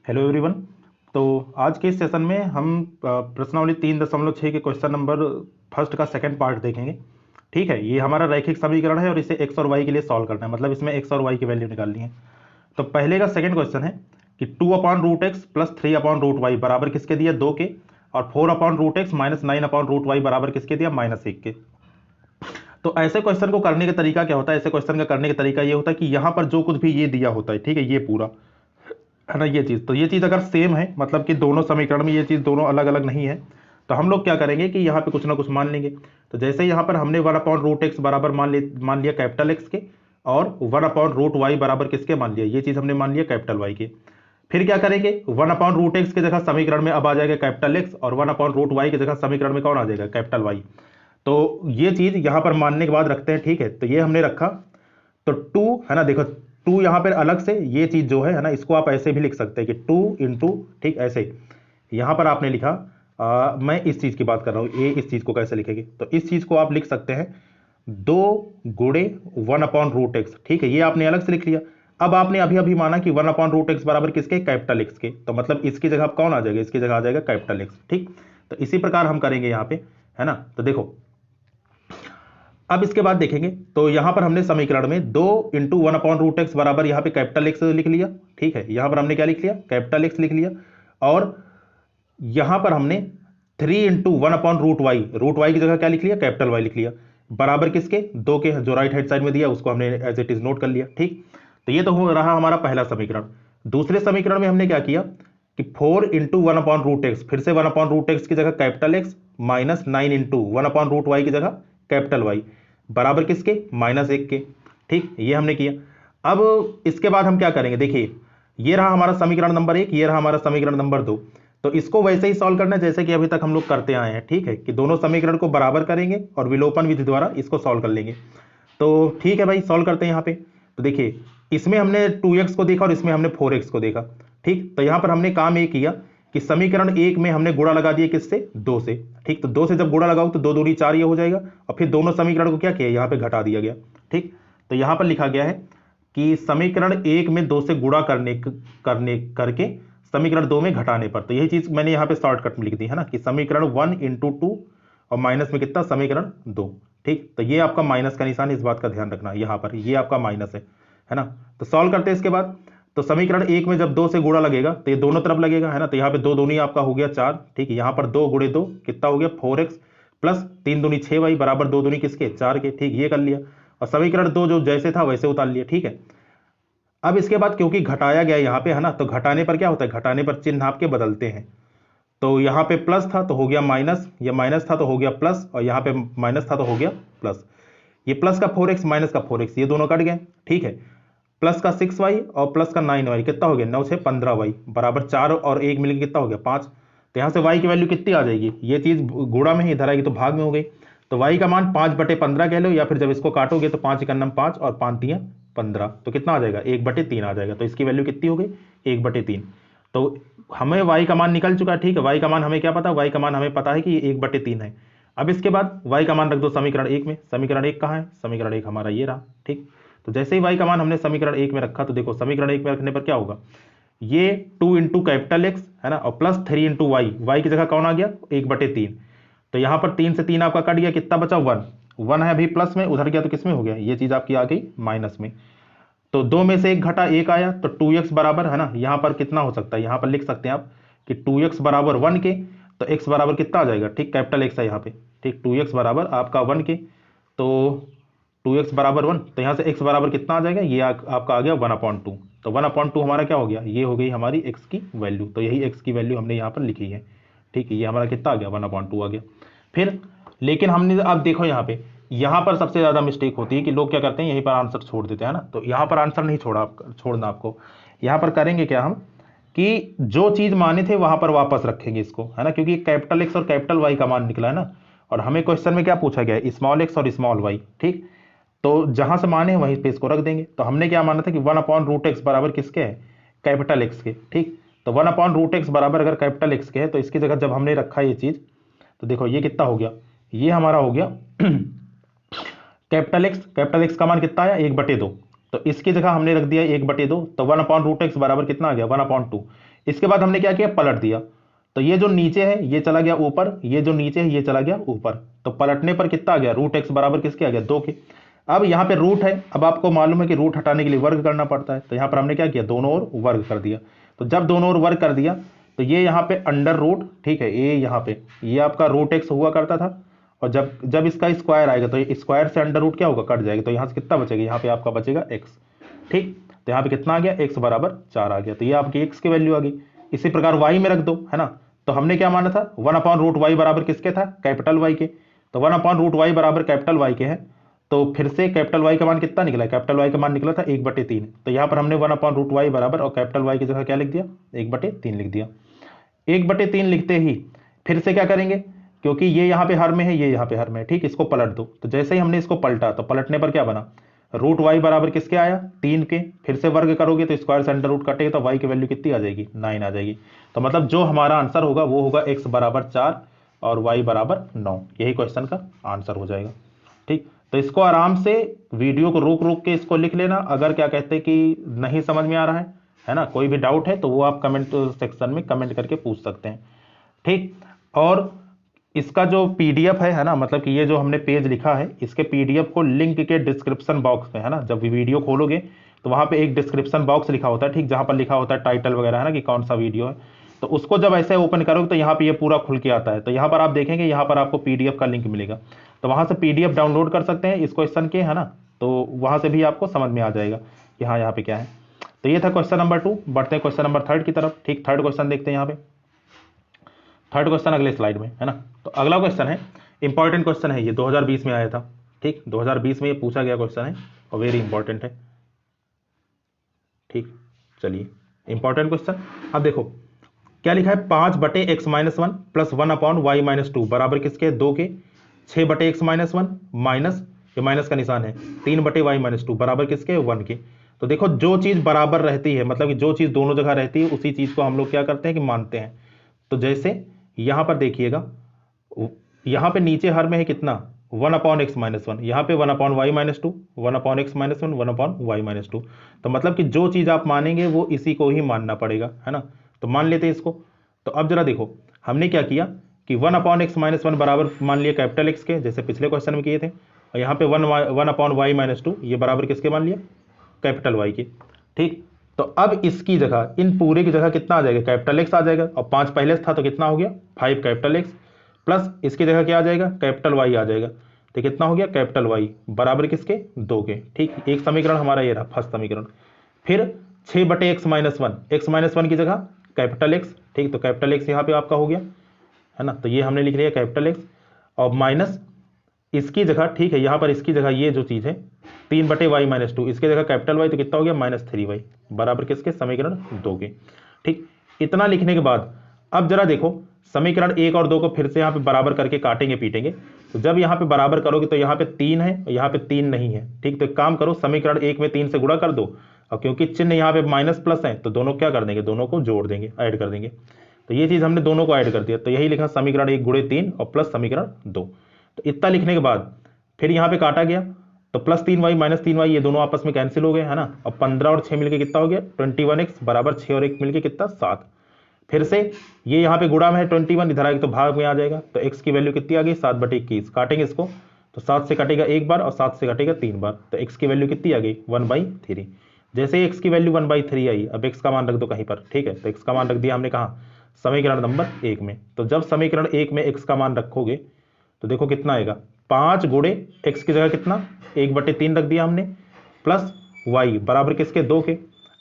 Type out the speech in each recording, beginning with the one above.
Hello everyone. तो आज के इस सेशन में हम प्रश्नावली 3.6 के क्वेश्चन नंबर फर्स्ट का सेकंड पार्ट देखेंगे। ठीक है, ये हमारा रैखिक समीकरण है और इसे एक्स और वाई के लिए सॉल्व करना है, मतलब इसमें एक्स और वाई की वैल्यू निकालनी है। तो पहले का सेकंड क्वेश्चन है कि 2/√x प्लस 3/√y बराबर किसके दिया, 2 के, और 4/√x माइनस 9/√y बराबर किसके दिया, -1 के। तो ऐसे क्वेश्चन को करने का तरीका क्या होता है, ऐसे क्वेश्चन का करने का तरीका ये होता है कि यहाँ पर जो कुछ भी ये दिया होता है, ठीक है, ये पूरा है ना, ये चीज़, तो ये चीज़ अगर सेम है, मतलब कि दोनों समीकरण में ये चीज़ दोनों अलग अलग नहीं है, तो हम लोग क्या करेंगे कि यहाँ पे कुछ ना कुछ मान लेंगे। तो जैसे यहाँ पर हमने 1/√x बराबर मान लिया कैपिटल एक्स के, और 1/√y बराबर किसके मान लिया, ये चीज़ हमने मान लिया कैपिटल वाई के। फिर क्या करेंगे, 1/√x की जगह समीकरण में अब आ जाएगा कैपिटल एक्स, और 1/√y की जगह समीकरण में कौन आ जाएगा, कैपिटल वाई। तो ये चीज़ यहाँ पर मानने के बाद रखते हैं, ठीक है, तो ये हमने रखा। तो 2 है ना, देखो 2 यहाँ पर अलग से ये चीज़ जो है ना, इसको आप ऐसे भी लिख सकते हैं कि 2 इंटू, ठीक, ऐसे यहाँ पर आपने लिखा। मैं इस चीज़ की बात कर रहा हूँ, ये इस चीज़ को कैसे लिखेंगे, तो इस चीज़ को आप लिख सकते हैं 2 × 1/√x, ठीक है, ये आपने अलग से लिख लिया। अब आपने अभी अभी माना कि 1/√x बराबर किसके, कैपिटल एक्स के, तो मतलब इसकी जगह कौन आ जाएगा, इसकी जगह आ जाएगा कैपिटल एक्स। ठीक, तो इसी प्रकार हम करेंगे यहाँ पे, है ना। तो देखो अब इसके बाद देखेंगे, तो यहां पर हमने समीकरण में 2 × 1/√x बराबर यहाँ पे कैपिटल एक्स लिख लिया। ठीक है, यहां पर हमने क्या लिख लिया, कैपिटल एक्स लिख लिया। और यहां पर हमने 3 × 1/√y, रूट वाई की जगह क्या लिख लिया, कैपिटल वाई लिख लिया, बराबर किसके, 2 के, जो राइट हैंड साइड में दिया उसको हमने एज इट इज नोट कर लिया। ठीक, तो ये तो हो रहा हमारा पहला समीकरण। दूसरे समीकरण में हमने क्या किया कि 4 × 1/√x, फिर से 1/√x की जगह कैपिटल एक्स, माइनस 9 × 1/√y की जगह कैपिटल वाई, बराबर किसके, -1 के। ठीक, ये हमने किया। अब इसके बाद हम क्या करेंगे, देखिए ये रहा हमारा समीकरण नंबर 1, ये रहा हमारा समीकरण नंबर 2। तो इसको वैसे ही सॉल्व करना है जैसे कि अभी तक हम लोग करते आए हैं। ठीक है, कि दोनों समीकरण को बराबर करेंगे और विलोपन विधि द्वारा इसको सॉल्व कर लेंगे। तो ठीक है भाई, सॉल्व करते हैं यहाँ पे। तो देखिए इसमें हमने 2x को देखा और इसमें हमने 4x को देखा। ठीक, तो यहाँ पर हमने काम ये किया कि समीकरण 1 में हमने गुणा लगा दिया किससे, 2 से। ठीक, तो 2 से जब गुणा लगाओ तो 2 दूनी 4 ये हो जाएगा, और फिर दोनों समीकरण को क्या किया, यहाँ पे घटा दिया गया। ठीक, तो यहाँ पर लिखा गया है कि समीकरण 1 में 2 से गुणा करके समीकरण 2 में घटाने पर, तो यही चीज मैंने यहाँ पे शॉर्टकट में लिख दी है ना, कि समीकरण 1 × 2 और माइनस में कितना, समीकरण 2। ठीक, तो ये आपका माइनस का निशान, इस बात का ध्यान रखना, यहाँ पर ये आपका माइनस है ना। तो सॉल्व करते हैं इसके बाद। तो समीकरण 1 में जब 2 से गुणा लगेगा तो ये दोनों तरफ लगेगा, है ना, तो यहाँ पे 2 दूनी आपका हो गया 4। ठीक, यहाँ पर 2 × 2 कितना हो गया, 4x, प्लस 3 दूनी 6y बराबर 2 दूनी किसके, 4 के। ठीक, ये कर लिया, और समीकरण 2 जो जैसे था वैसे उतार लिया। ठीक है, अब इसके बाद क्योंकि घटाया गया यहाँ पे, है ना, तो घटाने पर क्या होता है, घटाने पर चिन्ह आपके बदलते हैं। तो यहाँ पे प्लस था तो हो गया माइनस, या माइनस था तो हो गया प्लस, और यहाँ पे माइनस था तो हो गया प्लस। ये प्लस का 4x माइनस का 4x ये दोनों कट गए। ठीक है, प्लस का 6y और प्लस का 9y कितना हो गया, 9 से 15y बराबर 4 और 1 मिलकर कितना हो गया, 5। तो यहाँ से y की वैल्यू कितनी आ जाएगी, ये चीज़ गुणा में ही इधर आएगी तो भाग में हो गई। तो y का मान 5/15 कह लो, या फिर जब इसको काटोगे तो 5 × 5 और 5 × 15, तो कितना आ जाएगा, 1/3 आ जाएगा। तो इसकी वैल्यू कितनी हो गई, 1/3। तो हमें y का मान निकल चुका है। ठीक है, y का मान हमें क्या पता, y का मान हमें पता है कि ये 1/3 है। अब इसके बाद y का मान रख दो समीकरण 1 में। समीकरण 1 कहाँ है, समीकरण 1 हमारा ये रहा। ठीक, तो जैसे ही y का मान हमने समीकरण 1 में रखा, तो देखो समीकरण 1 में रखने पर क्या होगा, ये 2 × कैपिटल एक्स है ना, और प्लस 3 × y की जगह कौन आ गया, 1/3। तो यहाँ पर 3 से 3 आपका कट गया, कितना बचा, 1 है अभी प्लस में, उधर गया तो किस में हो गया, ये चीज़ आपकी आ गई माइनस में। तो 2 में से 1 घटा 1 आया, तो 2x बराबर, है ना, यहाँ पर कितना हो सकता है, यहाँ पर लिख सकते हैं आप कि 2x बराबर 1 के। तो x बराबर कितना आ जाएगा, ठीक, कैपिटल एक्स है यहाँ पे। ठीक, 2x बराबर आपका 1 के, तो 2x बराबर 1, तो यहाँ से x बराबर कितना आ जाएगा, ये आपका आ गया 1/2। तो 1/2 हमारा क्या हो गया, ये हो गई हमारी x की वैल्यू। तो यही x की वैल्यू हमने यहाँ पर लिखी है। ठीक है, ये हमारा कितना आ गया, 1/2 आ गया। फिर लेकिन हमने, अब देखो यहाँ पर सबसे ज़्यादा मिस्टेक होती है कि लोग क्या करते हैं, यहीं पर आंसर छोड़ देते हैं ना। तो यहाँ पर आंसर नहीं छोड़ना आपको। यहाँ पर करेंगे क्या हम, कि जो चीज़ माने थे वहाँ पर वापस रखेंगे इसको, है ना, क्योंकि कैपिटल एक्स और कैपिटल वाई का मान निकला है ना, और हमें क्वेश्चन में क्या पूछा गया है, स्मॉल एक्स और स्मॉल वाई। ठीक, तो जहां से माने हैं वहीं पे इसको रख देंगे। तो हमने क्या माना था कि 1/√x बराबर किसके है, कैपिटल एक्स के। ठीक, तो 1/√x बराबर अगर कैपिटल एक्स के है, तो इसकी जगह जब हमने रखा ये चीज, तो देखो ये कितना हो गया, ये हमारा हो गया कैपिटल एक्स का मान कितना आया, 1/2। तो इसकी जगह हमने रख दिया 1/2, तो 1/√x बराबर कितना आ गया, 1/2। इसके बाद हमने क्या किया, पलट दिया। तो ये जो नीचे है ये चला गया ऊपर, ये जो नीचे है ये चला गया ऊपर। तो पलटने पर कितना आ गया, रूट एक्स बराबर किसके आ गया, 2 के। अब यहाँ पे रूट है, अब आपको मालूम है कि रूट हटाने के लिए वर्ग करना पड़ता है, तो यहाँ पर हमने क्या किया, दोनों ओर वर्ग कर दिया। तो जब दोनों ओर वर्ग कर दिया तो ये यहाँ पे अंडर रूट, ठीक है, ये यहाँ पे ये आपका रूट एक्स हुआ करता था, और जब जब इसका स्क्वायर आएगा तो स्क्वायर से अंडर रूट क्या होगा, कट जाएगा। तो यहाँ से कितना बचेगा, यहाँ पे आपका बचेगा एक्स। ठीक, तो यहाँ पे कितना आ गया, एक्स बराबर 4 आ गया। तो ये आपकी एक्स की वैल्यू आ गई। इसी प्रकार वाई में रख दो, है ना। तो हमने क्या माना था, 1/√y बराबर किसके था, कैपिटल वाई के। तो 1/√y बराबर कैपिटल वाई के है। तो फिर से कैपिटल वाई का मान कितना निकला, कैपिटल वाई का मान निकला था 1/3। तो यहाँ पर हमने 1/√y बराबर और कैपिटल वाई की जगह क्या लिख दिया, 1/3 लिख दिया। 1/3 लिखते ही फिर से क्या करेंगे, क्योंकि ये यहाँ पे हर में है, ये यहाँ पे हर में है, ठीक, इसको पलट दो। तो जैसे ही हमने इसको पलटा तो पलटने पर क्या बना, √y बराबर किसके आया, 3 के। फिर से वर्ग करोगे तो स्क्वायर से अंडर रूट कटेगा, तो y की वैल्यू कितनी आ जाएगी, 9 आ जाएगी। तो मतलब जो हमारा आंसर होगा वो होगा x बराबर 4 और y बराबर 9। यही क्वेश्चन का आंसर हो जाएगा। ठीक, तो इसको आराम से वीडियो को रोक रोक के इसको लिख लेना। अगर क्या कहते हैं कि नहीं समझ में आ रहा है ना, कोई भी डाउट है तो वो आप कमेंट सेक्शन में कमेंट करके पूछ सकते हैं। ठीक, और इसका जो पीडीएफ है ना, मतलब कि ये जो हमने पेज लिखा है, इसके पीडीएफ को लिंक के डिस्क्रिप्शन बॉक्स में, है ना, जब वीडियो खोलोगे तो वहां पे एक डिस्क्रिप्शन बॉक्स लिखा होता है, ठीक, जहां पर लिखा होता है टाइटल वगैरह, है ना, कि कौन सा वीडियो है। तो उसको जब ऐसे ओपन करोगे तो यहाँ पे ये पूरा खुल के आता है। तो यहाँ पर आप देखेंगे, यहाँ पर आपको पीडीएफ का लिंक मिलेगा, तो वहां से पीडीएफ डाउनलोड कर सकते हैं इस क्वेश्चन के, है ना। तो वहां से भी आपको समझ में आ जाएगा कि हाँ यहाँ पे क्या है। तो ये था क्वेश्चन नंबर 2। बढ़ते हैं क्वेश्चन नंबर 3 की तरफ। ठीक, थर्ड क्वेश्चन देखते हैं यहाँ पे। थर्ड क्वेश्चन अगले स्लाइड में, है ना। तो अगला क्वेश्चन है, इंपॉर्टेंट क्वेश्चन है, ये 2020 में आया था। ठीक, 2020 में ये पूछा गया क्वेश्चन है और वेरी इंपॉर्टेंट है। ठीक, चलिए इंपॉर्टेंट क्वेश्चन। अब देखो क्या लिखा है, 5/x-1 प्लस 1/y-2 बराबर किसके, 2 के। 6/x-1 माइनस, ये माइनस का निशान है, 3/y-2 बराबर किसके, 1 के। तो देखो जो चीज बराबर रहती है, मतलब कि जो चीज दोनों जगह रहती है, उसी चीज को हम लोग क्या करते हैं कि मानते हैं। तो जैसे यहां पर देखिएगा, यहां पे नीचे हर में है कितना, 1/x-1, यहाँ पे 1/y-2, 1/x-1, 1/y-2। तो मतलब कि जो चीज आप मानेंगे वो इसी को ही मानना पड़ेगा, है ना। तो मान लेते हैं इसको। तो अब जरा देखो हमने क्या किया कि 1/x-1 बराबर मान लिया कैपिटल एक्स के, जैसे पिछले क्वेश्चन में किए थे। और यहाँ पे 1/y-2 ये बराबर किसके मान लिया, कैपिटल वाई के। ठीक, तो अब इसकी जगह, इन पूरे की जगह कितना आ जाएगा, कैपिटल एक्स आ जाएगा। और 5 पहले था तो कितना हो गया, 5 कैपिटल एक्स, प्लस इसकी जगह क्या आ जाएगा, कैपिटल वाई आ जाएगा। तो कितना हो गया, कैपिटल वाई बराबर किसके, 2 के। ठीक, एक समीकरण हमारा ये रहा, फर्स्ट समीकरण। फिर 6/x-1, x-1 की जगह कैपिटल एक्स। ठीक, तो कैपिटल एक्स यहाँ पे आपका हो गया, है ना। तो ये हमने लिख लिया कैपिटल एक्स, और माइनस इसकी जगह, ठीक है, यहाँ पर इसकी जगह ये जो चीज है 3/y-2, इसकी जगह कैपिटल वाई, तो कितना हो गया, -3y बराबर किसके, समीकरण 2 के। ठीक, इतना लिखने के बाद अब जरा देखो समीकरण 1 और 2 को फिर से यहाँ पे बराबर करके काटेंगे पीटेंगे। तो जब यहाँ पे बराबर करोगे तो यहाँ पे 3 है, यहाँ पे 3 नहीं है। ठीक, तो एक काम करो, समीकरण 1 में 3 से गुणा कर दो, और क्योंकि चिन्ह यहाँ पे माइनस प्लस है तो दोनों क्या कर देंगे, दोनों को जोड़ देंगे, ऐड कर देंगे। तो ये चीज हमने दोनों को ऐड कर दिया, तो यही लिखा समीकरण 1 × 3 और प्लस समीकरण 2। तो इतना लिखने के बाद फिर यहाँ पे काटा गया, तो +3y -3y ये दोनों आपस में कैंसिल हो गए, है ना। अब 15 और 6 मिलके कितना हो गया, 21x बराबर 6 और 1 मिलके कितना, 7। फिर से ये यहाँ पे गुणा में है 21, इधर आएगा तो भाग में आ जाएगा। तो x की वैल्यू कितनी आ गई, 7/21। काटेंगे इसको तो 7 से कटेगा 1 बार और 7 से कटेगा 3 बार। तो x की वैल्यू कितनी आ गई, 1/3। जैसे ही x की वैल्यू 1/3 आई, अब x का मान रख दो कहीं पर। ठीक है, तो x का मान रख दिया हमने कहाँ, समीकरण नंबर 1 में। तो जब समीकरण 1 में x का मान रखोगे तो देखो कितना आएगा, 5 गुणे x की जगह कितना, 1/3 रख दिया हमने, प्लस y बराबर किसके, 2 के।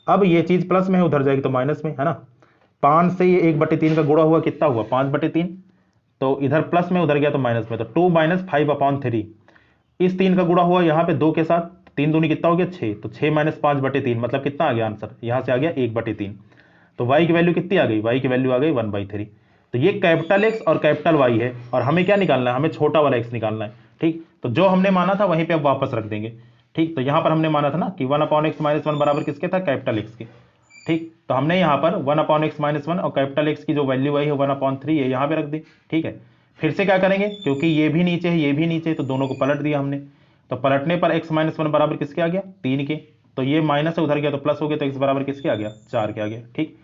अब ये चीज प्लस में है, उधर जाएगी तो माइनस में, है ना। 5 से ये 1/3 का गुणा हुआ कितना हुआ, 5/3। तो इधर प्लस में, उधर गया तो माइनस में, तो 2 - 5/3। इस 3 का गुणा हुआ यहाँ पे 2 के साथ, 3 दूनी कितना हो गया, 6। तो 6 - 5/3 मतलब कितना आ गया आंसर, यहाँ से आ गया 1/3। तो y की वैल्यू कितनी आ गई, y की वैल्यू आ गई 1/3। तो ये कैपिटल एक्स और कैपिटल वाई है, और हमें क्या निकालना है, हमें छोटा वाला एक्स निकालना है। ठीक, तो जो हमने माना था वहीं पे अब वापस रख देंगे। ठीक, तो यहां पर हमने माना था ना कि 1/x-1 बराबर किसके था, कैपिटल एक्स के। ठीक, तो हमने यहाँ पर 1/x-1 और कैपिटल एक्स की जो वैल्यू आई है 1/3 है, यहाँ पे रख दी। ठीक है, फिर से क्या करेंगे, क्योंकि ये भी नीचे है ये भी नीचे है, तो दोनों को पलट दिया हमने। तो पलटने पर x-1 बराबर किसके आ गया, 3 के। तो ये माइनस से उधर गया तो प्लस हो गया, तो x बराबर किसके आ गया, 4 के आ गया। ठीक,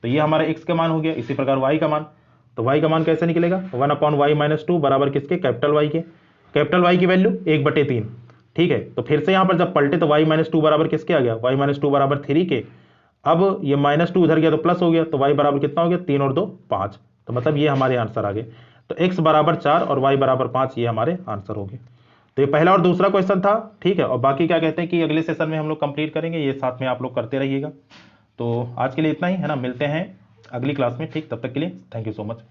तो ये हमारा x का मान हो गया। इसी प्रकार y का मान, तो y का मान कैसे निकलेगा, 1/y-2 बराबर किसके, कैपिटल Y के। कैपिटल Y की वैल्यू 1/3, ठीक है। तो फिर से यहां पर जब पलटे तो y-2 बराबर किसके आ गया, y-2 बराबर 3 के। अब ये -2 उधर गया तो प्लस हो गया, तो y बराबर कितना हो गया, 3 और 2 5। तो मतलब ये हमारे आंसर आ गए। तो x बराबर 4 और y बराबर 5 ये हमारे आंसर हो गए। तो ये पहला और दूसरा क्वेश्चन था, ठीक है। और बाकी क्या कहते हैं कि अगले सेशन में हम लोग कंप्लीट करेंगे, ये साथ में आप लोग करते रहिएगा। तो आज के लिए इतना ही है ना, मिलते हैं अगली क्लास में, ठीक। तब तक के लिए थैंक यू सो मच।